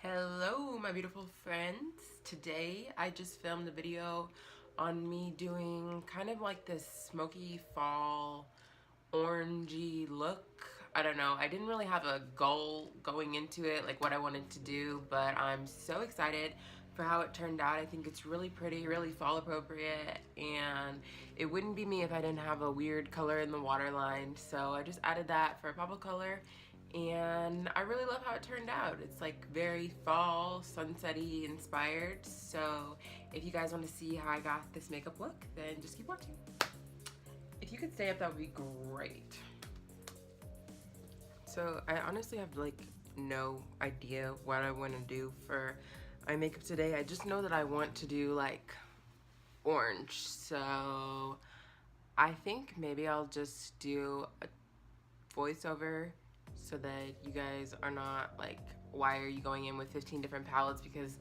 Hello, my beautiful friends. Today I just filmed a video on me doing kind of like this smoky fall orangey look. I don't know. I didn't really have a goal going into it, like what I wanted to do, but I'm so excited for how it turned out. I think it's really pretty, really fall appropriate, and it wouldn't be me if I didn't have a weird color in the waterline. So I just added that for a pop of color, and I really love how it turned out. It's like very fall, sunsetty inspired. So if you guys want to see how I got this makeup look, then just keep watching. If you could stay up, that would be great. So I honestly have like no idea what I want to do for my makeup today. I just know that I want to do like orange. So I think maybe I'll just do a voiceover so that you guys are not like, why are you going in with 15 different palettes? Because,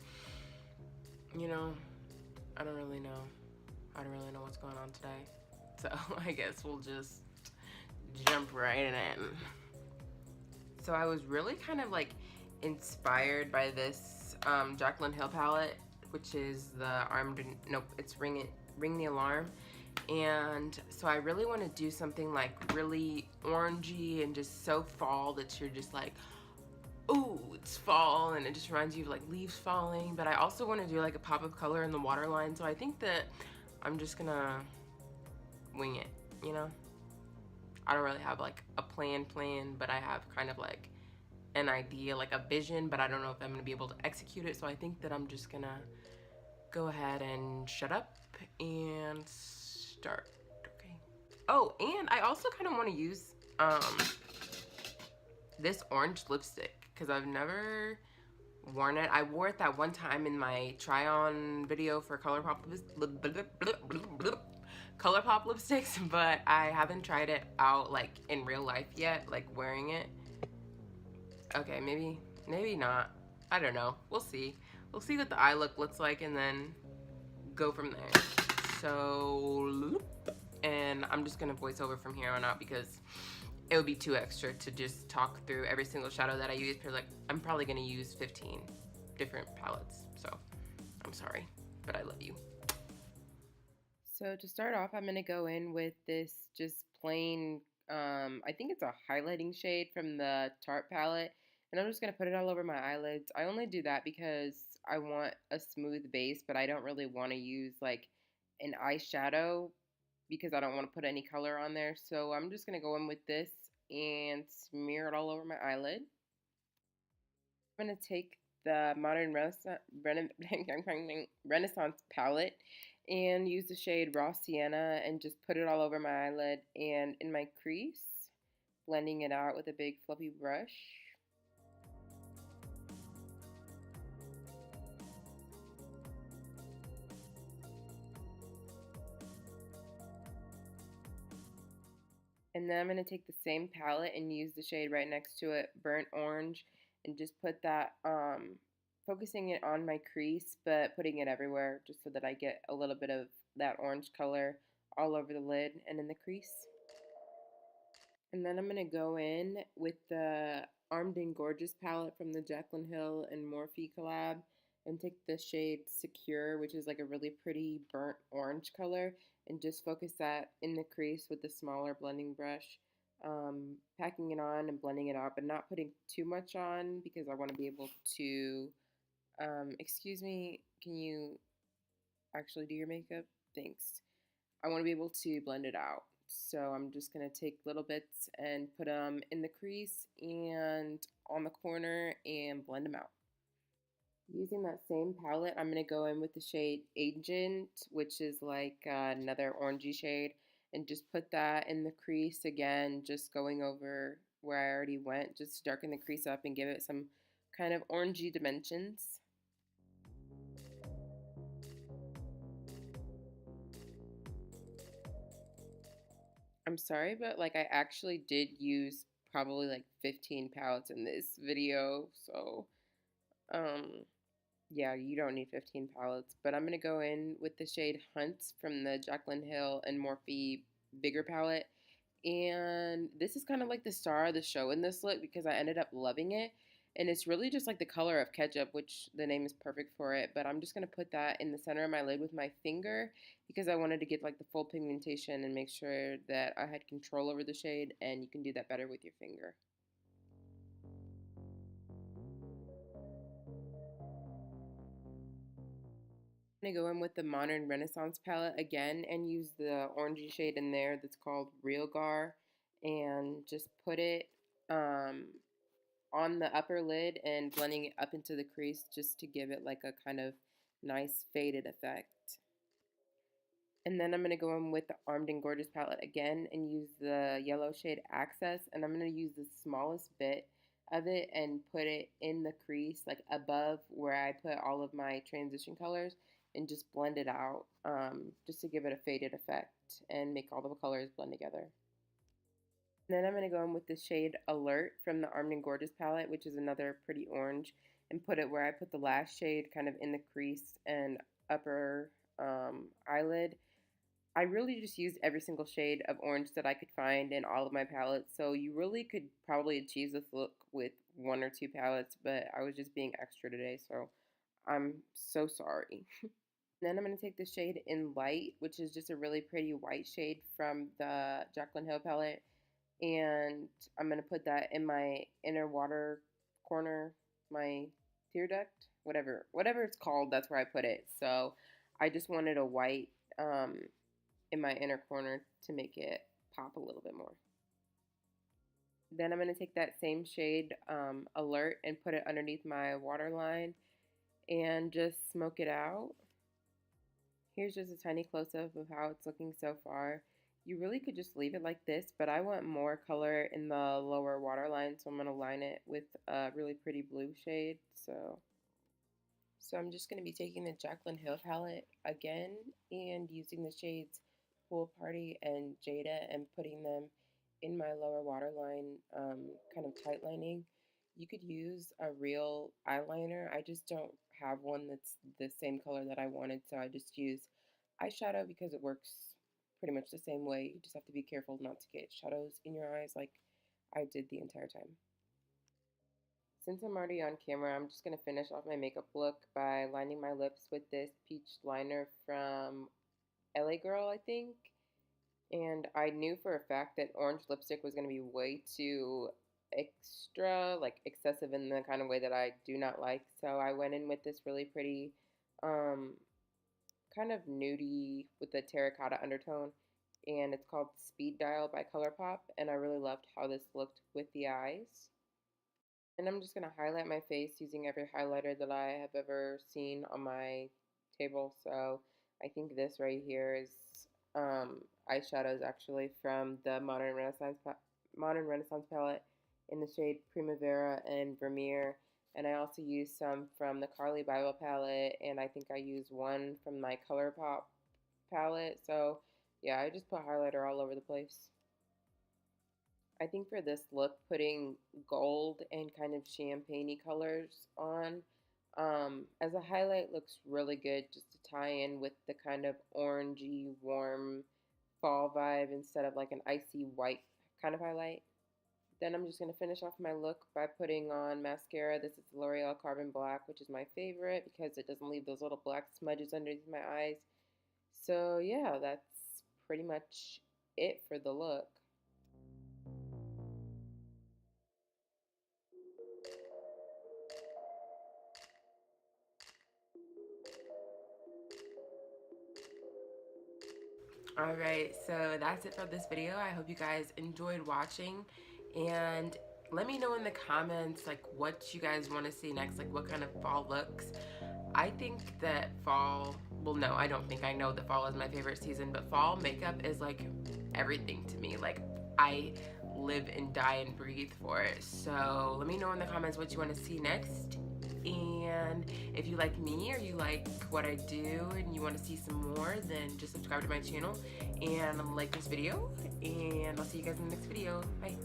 you know, I don't really know. I don't really know what's going on today. So I guess we'll just jump right in. So I was really kind of like inspired by this Jaclyn Hill palette, which is the it's Ring the Alarm. And so I really want to do something like really orangey and just so fall that you're just like, ooh, it's fall, and it just reminds you of like leaves falling. But I also want to do like a pop of color in the waterline. So I think that I'm just gonna wing it, you know? I don't really have like a plan, but I have kind of like an idea, like a vision, but I don't know if I'm gonna be able to execute it. So I think that I'm just gonna go ahead and shut up and start. Okay. Oh, and I also kind of want to use this orange lipstick because I've never worn it. I wore it that one time in my try on video for ColourPop lipsticks, but I haven't tried it out like in real life yet, like wearing it. Okay, maybe not. I don't know. We'll see. We'll see what the eye look looks like and then go from there. So, and I'm just gonna voice over from here on out because it would be too extra to just talk through every single shadow that I use, because like I'm probably gonna use 15 different palettes. So I'm sorry, but I love you. So to start off, I'm gonna go in with this just plain, I think it's a highlighting shade from the Tarte palette, and I'm just gonna put it all over my eyelids. I only do that because I want a smooth base, but I don't really want to use like an eyeshadow because I don't want to put any color on there. So I'm just gonna go in with this and smear it all over my eyelid. I'm gonna take the Modern Renaissance palette and use the shade Raw Sienna and just put it all over my eyelid and in my crease, blending it out with a big fluffy brush. And then I'm going to take the same palette and use the shade right next to it, Burnt Orange, and just put that, focusing it on my crease, but putting it everywhere just so that I get a little bit of that orange color all over the lid and in the crease. And then I'm going to go in with the Armed and Gorgeous palette from the Jaclyn Hill and Morphe collab and take the shade Secure, which is like a really pretty burnt orange color, and just focus that in the crease with the smaller blending brush, packing it on and blending it out, but not putting too much on because I want to be able to, excuse me, can you actually do your makeup? Thanks. I want to be able to blend it out. So I'm just going to take little bits and put them in the crease and on the corner and blend them out. Using that same palette, I'm going to go in with the shade Agent, which is like another orangey shade, and just put that in the crease again, just going over where I already went, just to darken the crease up and give it some kind of orangey dimensions. I'm sorry, but like I actually did use probably like 15 palettes in this video, so um yeah, you don't need 15 palettes, but I'm gonna go in with the shade Hunts from the Jaclyn Hill and Morphe bigger palette, and this is kind of like the star of the show in this look because I ended up loving it, And it's really just like the color of ketchup, which the name is perfect for it. But I'm just going to put that in the center of my lid with my finger because I wanted to get like the full pigmentation and make sure that I had control over the shade, and you can do that better with your finger. I'm going to go in with the Modern Renaissance palette again and use the orangey shade in there that's called Real Gar, and just put it on the upper lid and blending it up into the crease just to give it like a kind of nice faded effect. And then I'm going to go in with the Armed and Gorgeous palette again and use the yellow shade Access, and I'm going to use the smallest bit of it and put it in the crease like above where I put all of my transition colors, and just blend it out just to give it a faded effect and make all the colors blend together. And then I'm going to go in with the shade Alert from the Armed and Gorgeous palette, which is another pretty orange, and put it where I put the last shade, kind of in the crease and upper eyelid. I really just used every single shade of orange that I could find in all of my palettes, so you really could probably achieve this look with one or two palettes, but I was just being extra today, so I'm so sorry. Then I'm going to take the shade in Light, which is just a really pretty white shade from the Jaclyn Hill palette, and I'm going to put that in my inner water corner, my tear duct, whatever it's called, that's where I put it. So I just wanted a white in my inner corner to make it pop a little bit more. Then I'm going to take that same shade, Alert, and put it underneath my waterline and just smoke it out. Here's just a tiny close-up of how it's looking so far. You really could just leave it like this, but I want more color in the lower waterline, so I'm going to line it with a really pretty blue shade. So I'm just going to be taking the Jaclyn Hill palette again and using the shades Pool Party and Jada and putting them in my lower waterline, kind of tight lining. You could use a real eyeliner. I just don't have one that's the same color that I wanted, so I just use eyeshadow because it works pretty much the same way. You just have to be careful not to get shadows in your eyes like I did the entire time. Since I'm already on camera, I'm just going to finish off my makeup look by lining my lips with this peach liner from LA Girl, I think. And I knew for a fact that orange lipstick was going to be way too extra, like excessive in the kind of way that I do not like. So I went in with this really pretty kind of nudie with a terracotta undertone. And it's called Speed Dial by ColourPop. And I really loved how this looked with the eyes. And I'm just going to highlight my face using every highlighter that I have ever seen on my table. So I think this right here is eyeshadows actually from the Modern Renaissance palette in the shade Primavera and Vermeer. And I also used some from the Carly Bible palette, and I think I used one from my ColourPop palette. So yeah, I just put highlighter all over the place. I think for this look, putting gold and kind of champagne-y colors on as a highlight looks really good, just to tie in with the kind of orangey, warm fall vibe instead of like an icy white kind of highlight. Then I'm just going to finish off my look by putting on mascara. This is L'Oreal Carbon Black, which is my favorite because it doesn't leave those little black smudges underneath my eyes. So yeah, that's pretty much it for the look. Alright, so that's it for this video. I hope you guys enjoyed watching, and let me know in the comments like what you guys want to see next, like what kind of fall looks. I think that fall, well no, I don't think, I know that fall is my favorite season, but fall makeup is like everything to me. Like I live and die and breathe for it. So let me know in the comments what you want to see next. And if you like me or you like what I do and you want to see some more, then just subscribe to my channel and like this video, and I'll see you guys in the next video. Bye.